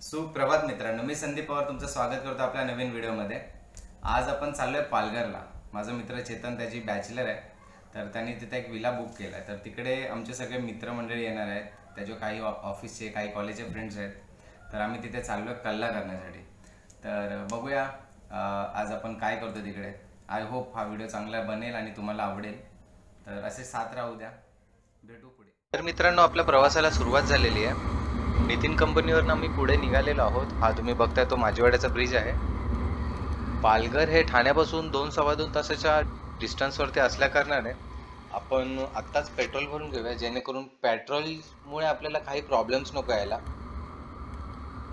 सुप्रभात मित्रांनो, मी संदीप पवार तुमचं स्वागत करतो आपल्या नवीन व्हिडिओमध्ये। आज आपण चाललोय पालघरला। माझा मित्र चेतन त्याची बॅचलर आहे, तर त्यांनी तिथे एक विला बुक केला आहे। तर तिकडे आमचे सगळे मित्रमंडळी येणार आहेत, त्याचे काही ऑफिसचे काही कॉलेजचे फ्रेंड्स आहेत। तर आम्ही तिथे चाललोय कल्ला करण्यासाठी। तर बघूया आज आपण काय करतो तिकडे। आय होप हा व्हिडिओ चांगला बनेल आणि तुम्हाला आवडेल। तर असे साथ राहू द्या, भेटू पुढे। तर मित्रांनो, आपल्या प्रवासाला सुरुवात झालेली आहे। नितीन कंपनीवरून आम्ही पुढे निघालेलो आहोत। हा तुम्ही बघताय तो माझीवाड्याचा ब्रिज आहे। पालघर हे ठाण्यापासून 2-2.25 तासाच्या डिस्टन्सवरती असल्या कारणाने आपण आत्ताच पेट्रोल भरून घेऊया, जेणेकरून पेट्रोलमुळे आपल्याला काही प्रॉब्लेम्स नको यायला।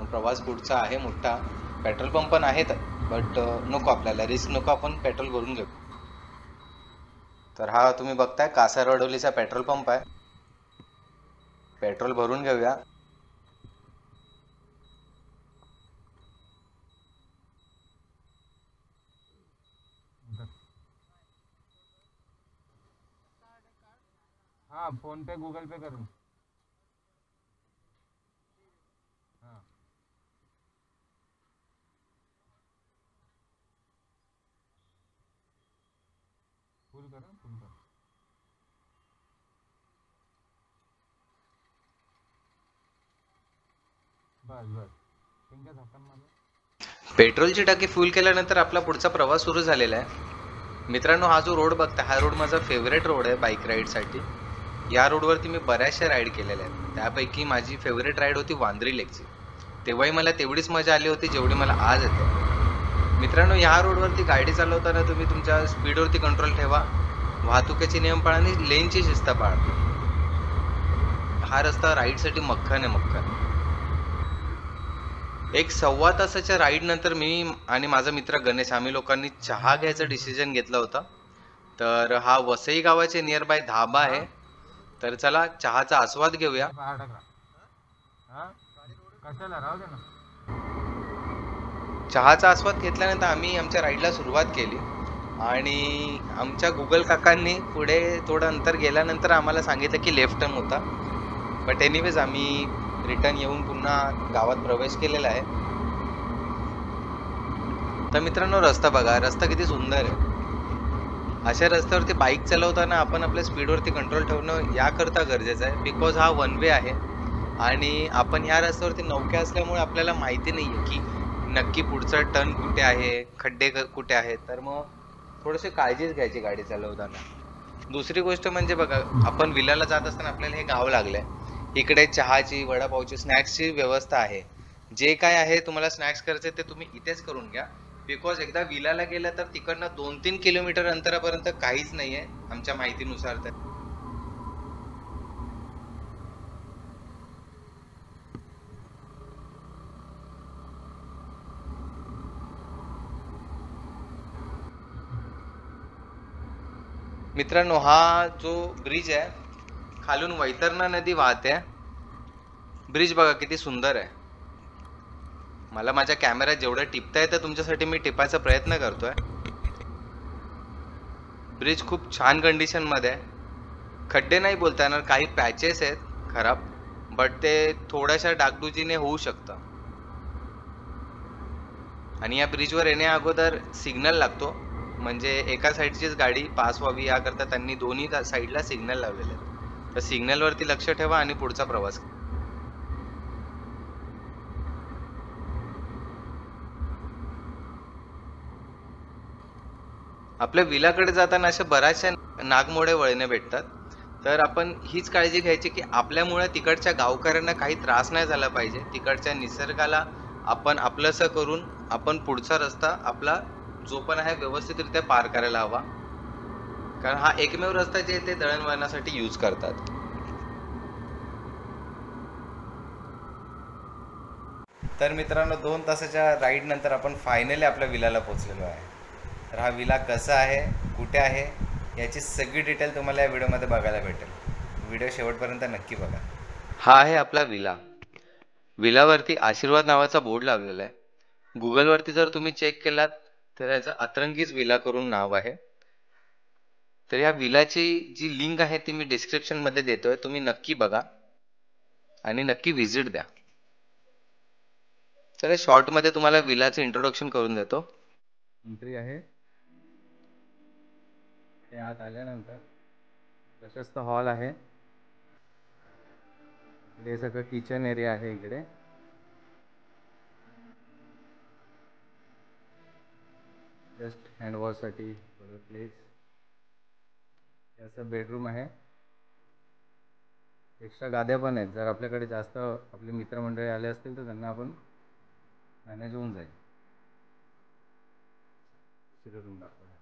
प्रवास पुढचा आहे मोठा, पेट्रोल पंप पण आहेत, बट नको आपल्याला रिस्क नको, आपण पेट्रोल भरून घेऊ। तर हा तुम्ही बघताय कासारवडोलीचा पेट्रोल पंप आहे। पेट्रोल भरून घेऊया। हाँ, फोन पे गूगल पे करूँ। हाँ, फुल करो, फुल करो। बस बस, पिंका झाकण मारो। पेट्रोलची टाकी फुल केल्यानंतर आपला पुढचा प्रवास सुरू झालेला आहे। मित्रांनो, हा जो रोड बघता, हा रोड माझा फेवरेट रोड आहे बाईक राईडसाठी। या रोडवरती मी बऱ्याचशा राईड केलेल्या आहेत, त्यापैकी माझी फेवरेट राईड होती वांद्री लेकची। तेव्हाही मला तेवढीच मजा आली होती जेवढी मला आज येते। मित्रांनो, या रोडवरती गाडी चालवताना तुम्ही तुमच्या स्पीडवरती कंट्रोल ठेवा, वाहतुकीचे नियम पाळा आणि लेनची शिस्त पाळा। हा रस्ता राईडसाठी मक्खन आहे, मक्खन। एक 1.25 तासाच्या राईड नंतर मी आणि माझा मित्र गणेश आम्ही लोकांनी चहा घ्यायचा डिसिजन घेतला होता। तर हा वसई गावाचे नियर बाय धाबा आहे। तर चला चहाचा आस्वाद घेऊया। गाडी बाहेर टाका। हाँ, कशाला राहू दे ना। चहाचा आस्वाद घेतल्यानंतर आम्ही आमच्या राईडला सुरुवात केली आणि आमच्या गुगल काकांनी पुढे थोडं अंतर गेल्यानंतर आम्हाला सांगितलं की लेफ्ट टर्न होता। बट एनिवेज आम्ही रिटर्न येऊन पुन्हा गावात प्रवेश केलेला आहे। तर मित्रांनो, रस्ता बघा, रस्ता किती सुंदर आहे। अशा रस्त्यावरती बाईक चालवताना आपण आपल्या स्पीडवरती कंट्रोल ठेवणं याकरता गरजेचं आहे, बिकॉज हा वन वे आहे आणि आपण ह्या रस्त्यावरती नवखे असल्यामुळे आपल्याला माहिती नाहीये की नक्की पुढचा टर्न कुठे आहे, खड्डे कुठे आहेत। तर मग थोडीशी काळजीच घ्यायची गाडी चालवताना। दुसरी गोष्ट म्हणजे बघा, आपण विलाला जात असताना आपल्याला हे गाव लागलंय, इकडे चहाची, वडापावची, स्नॅक्सची व्यवस्था आहे। जे काय आहे तुम्हाला स्नॅक्स करायचे ते तुम्ही इथेच करून घ्या, बिकॉज एकदा विलाला गेलं तर तिकडनं 2-3 किलोमीटर अंतरापर्यंत काहीच नाहीये आमच्या माहितीनुसार। तर मित्रांनो, हा जो ब्रिज आहे, खालून वैतरणा नदी वाहते। ब्रिज बघा किती सुंदर आहे। मला माझ्या कॅमेऱ्यात जेवढं टिपता येतं तुमच्यासाठी मी टिपायचा प्रयत्न करतोय। ब्रिज खूप छान कंडिशन मध्ये आहे। खड्डे नाही बोलता येणार, काही पॅचेस आहेत खराब, बट ते थोड्याशा डागडुजीने होऊ शकतं। आणि या ब्रिजवर येण्या अगोदर सिग्नल लागतो, म्हणजे एका साईडचीच गाडी पास व्हावी याकरता त्यांनी दोन्ही साईडला सिग्नल लावलेले आहेत। तर सिग्नल वरती लक्ष ठेवा आणि पुढचा प्रवास। आपल्या विलाकडे जाताना अशा बऱ्याचशा नागमोडे वळणे भेटतात। तर आपण हीच काळजी घ्यायची की आपल्यामुळे तिकडच्या गावकऱ्यांना काही त्रास नाही झाला पाहिजे। तिकडच्या निसर्गाला आपण आपलंसं करून आपण पुढचा रस्ता आपला जो पण आहे व्यवस्थितरित्या पार करायला हवा, कारण हा एकमेव रस्ता जे ते दळणवळणासाठी यूज करतात। तर मित्रांनो, 2 तासाच्या राईड नंतर आपण फायनली आपल्या विलाला पोहोचलेलो आहे। तर हा विला कसा आहे, कुठे आहे, याची सगळी डिटेल तुम्हाला या व्हिडिओमध्ये बघायला भेटेल। व्हिडिओ शेवटपर्यंत नक्की बघा। हा आहे आपला विला। विलावरती आशीर्वाद नावाचा बोर्ड लावलेला आहे। गुगलवरती जर तुम्ही चेक केलात तर याचं अतरंगीच विला करून नाव आहे। तर या विलाची जी लिंक आहे ती मी डिस्क्रिप्शन मध्ये देतोय, तुम्ही नक्की बघा आणि नक्की व्हिजिट द्या। तर शॉर्टमध्ये तुम्हाला विलाचं इंट्रोडक्शन करून देतो. एंट्री आहे, ते आत आल्यानंतर प्रशस्त हॉल आहे. इकडे सगळं किचन एरिया आहे. इकडे जस्ट हँडवॉशसाठी प्लेस. याचं बेडरूम आहे. एक्स्ट्रा गाद्या पण आहेत. जर आपल्याकडे जास्त आपले मित्रमंडळी आले असतील तर त्यांना आपण मॅनेज होऊन जाईल. दुसरी रूम दाखवूया.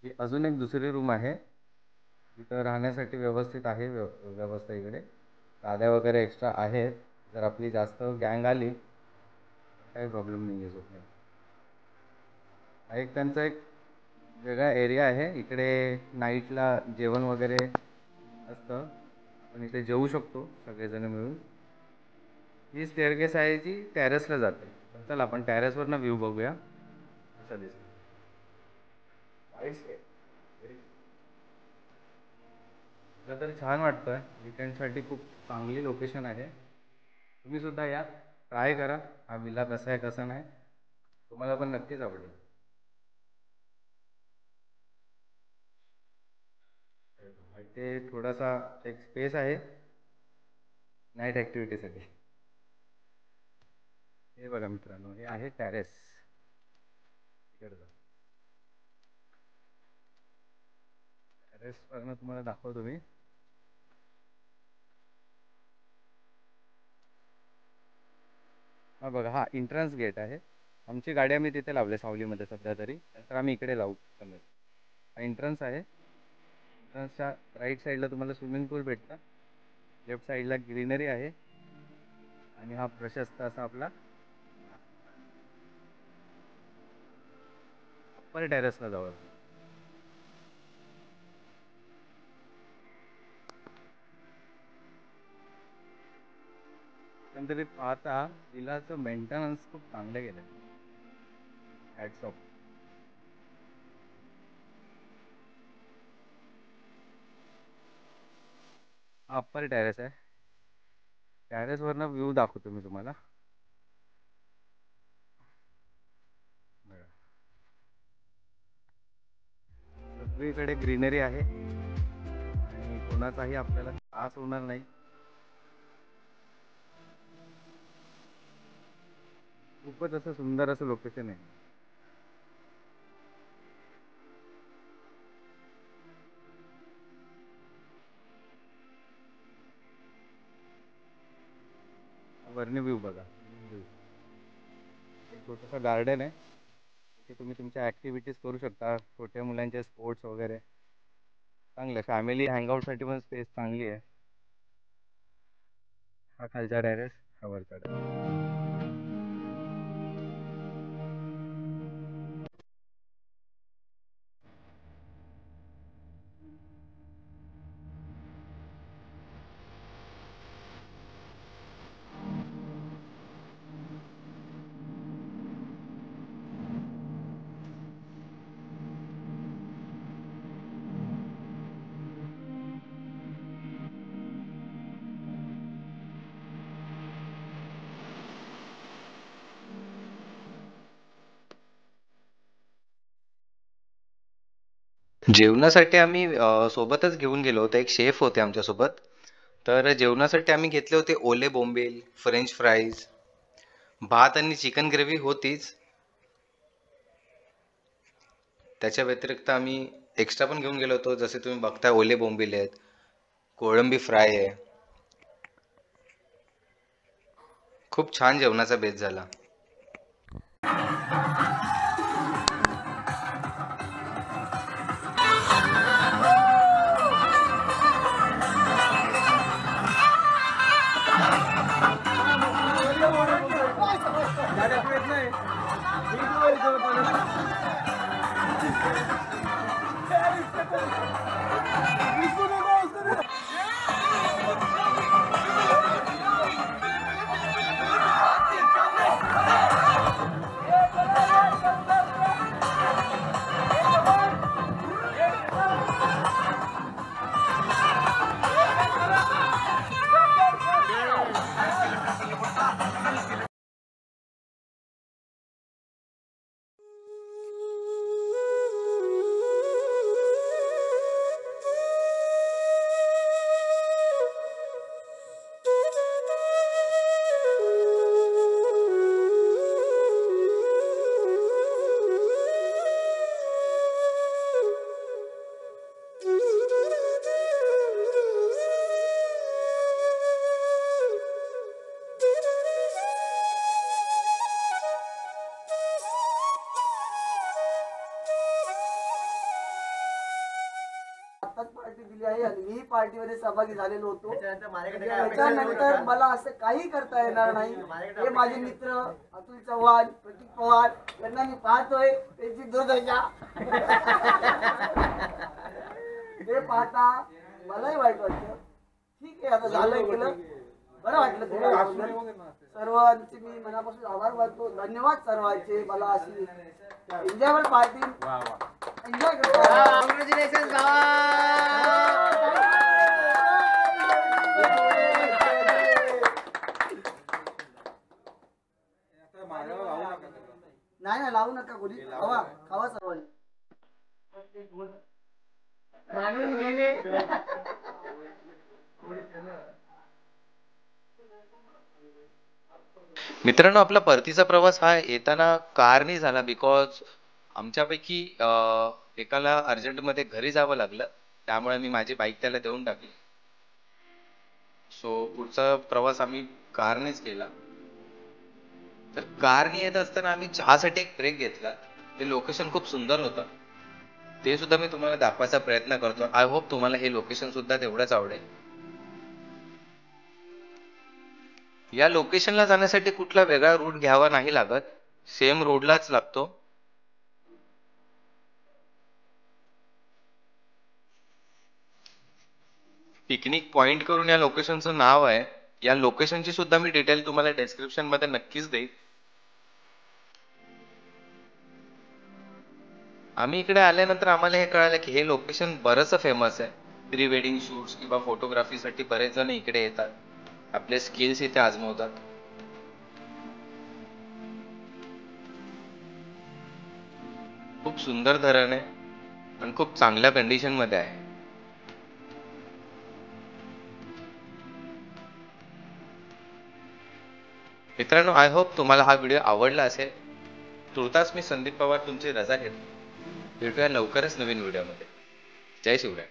ही अजून एक दुसरी रूम आहे. तिथं राहण्यासाठी व्यवस्थित आहे व्यवस्था. इकडे गाद्या वगैरे एक्स्ट्रा आहेत. जर आपली जास्त गँग आली काही प्रॉब्लेम नाही आहे झोपण्यात. हा एक त्यांचा एक वेगळा एरिया आहे. इकडे नाईटला जेवण वगैरे असतं. आपण इथे जेवू शकतो सगळेजण मिळून. ही स्टेअरकेस आहे जी टेरेसला जाते. चला आपण टेरेसवरनं व्ह्यू बघूया कसा दिसतो. मला तरी छान वाटतंय. विकेंडसाठी खूप चांगली लोकेशन आहे. तुम्ही सुद्धा या, ट्राय करा. हा विला कसा आहे कसा नाही तुम्हाला पण नक्कीच आवडेल. ते थोडासा एक स्पेस आहे नाईट ॲक्टिव्हिटीसाठी. हे बघा मित्रांनो, हे आहे टेरेस. टेरेसवरनं तुम्हाला दाखवतो मी. हा बघा, हा एंट्रन्स गेट आहे. आमची गाडी आम्ही तिथे लावली सावलीमध्ये सध्या तरी. तर आम्ही इकडे लावू समजा. हा एंट्रन्स आहे. एंट्रन्सच्या राईट साईडला तुम्हाला स्विमिंग पूल भेटतं. लेफ्ट साईडला ग्रीनरी आहे. आणि हा प्रशस्त असा आपला अप्पर टेरेसला जाऊ. एकंदरीत पाहता विलाचं मेंटेनन्स खूप चांगले गेले. Hats off. हा अप्पर टेरेस आहे. टेरेसवरनं व्ह्यू दाखवतो मी तुम्हाला. सगळीकडे ग्रीनरी आहे आणि कोणाचाही आपल्याला त्रास होणार नाही. खूपच असं सुंदर असं लोकेशन आहे. वरनी व्ह्यू बघा. एक छोटंसं गार्डन आहे. तिथे तुम्ही तुमच्या ॲक्टिव्हिटीज करू शकता. छोट्या मुलांचे स्पोर्ट्स वगैरे चांगलं. फॅमिली हँगआउटसाठी पण स्पेस चांगली आहे. हा खालचा टेरेस, हा वरचा टेरेस. जेवणासाठी आम्ही सोबतच घेऊन गेलो होतो. एक शेफ होते आमच्यासोबत. तर जेवणासाठी आम्ही घेतले होते ओले बोंबील, फ्रेंच फ्राईज, भात आणि चिकन ग्रेव्ही होतीच. त्याच्या व्यतिरिक्त आम्ही एक्स्ट्रा पण घेऊन गेलो होतो. जसे तुम्ही बघताय ओले बोंबील आहेत, कोळंबी फ्राय आहे. खूप छान जेवणाचा बेत झाला. आताच पार्टी दिली आहे आणि मी पार्टीमध्ये सहभागी झालेलो होतो. त्याच्यानंतर मला असं काही करता येणार नाही. हे माझे मित्र अतुल चव्हाण, प्रतीक पवार यांना मी पाहतोय, त्यांची दुर्दशा हे पाहता मलाही वाईट वाटतं. ठीक आहे, आता झालं गेलं, बरं वाटलं तुम्हाला. सर्वांचे मी मनापासून आभार मानतो. धन्यवाद सर्वांचे. मला अशी एन्जॉयबल पार्टी एन्जॉय करतो. कॉंग्रॅच्युलेशन नाही नाही लावू नका कोणी. खावा खावा सर्वांनी. मित्रांनो, आपला परतीचा प्रवास हा येताना कारने झाला, बिकॉज आमच्यापैकी एकाला अर्जंटमध्ये घरी जावं लागलं, त्यामुळे मी माझी बाईक त्याला देऊन टाकली. सो पुढचा प्रवास आम्ही कारनेच केला. तर कारने येत असताना आम्ही चहासाठी एक ब्रेक घेतला. ते लोकेशन खूप सुंदर होतं, ते सुद्धा मी तुम्हाला दाखवायचा प्रयत्न करतो. आय होप तुम्हाला हे लोकेशन सुद्धा तेवढंच आवडेल. या लोकेशनला जाण्यासाठी कुठला वेगळा रूट घ्यावा नाही लागत, सेम रोडलाच लागतो. पिकनिक पॉइंट करून या लोकेशनचं नाव आहे. या लोकेशनची सुद्धा मी डिटेल तुम्हाला डिस्क्रिप्शन मध्ये नक्कीच देईन. आम्ही इकडे आल्यानंतर आम्हाला हे कळालं की हे लोकेशन बरंच फेमस आहे. प्री वेडिंग शूट्स किंवा फोटोग्राफीसाठी बरेच जण इकडे येतात, आपले स्किल्स इथे आजमावतात. खूप सुंदर धरण आहे आणि खूप चांगल्या कंडिशन मध्ये आहे. मित्रांनो, आय होप तुम्हाला हा व्हिडिओ आवडला असेल. तुर्तास मी संदीप पवार तुमची रजा घेतो. भेटूया लवकरच नवीन व्हिडिओमध्ये. जय शिवराय.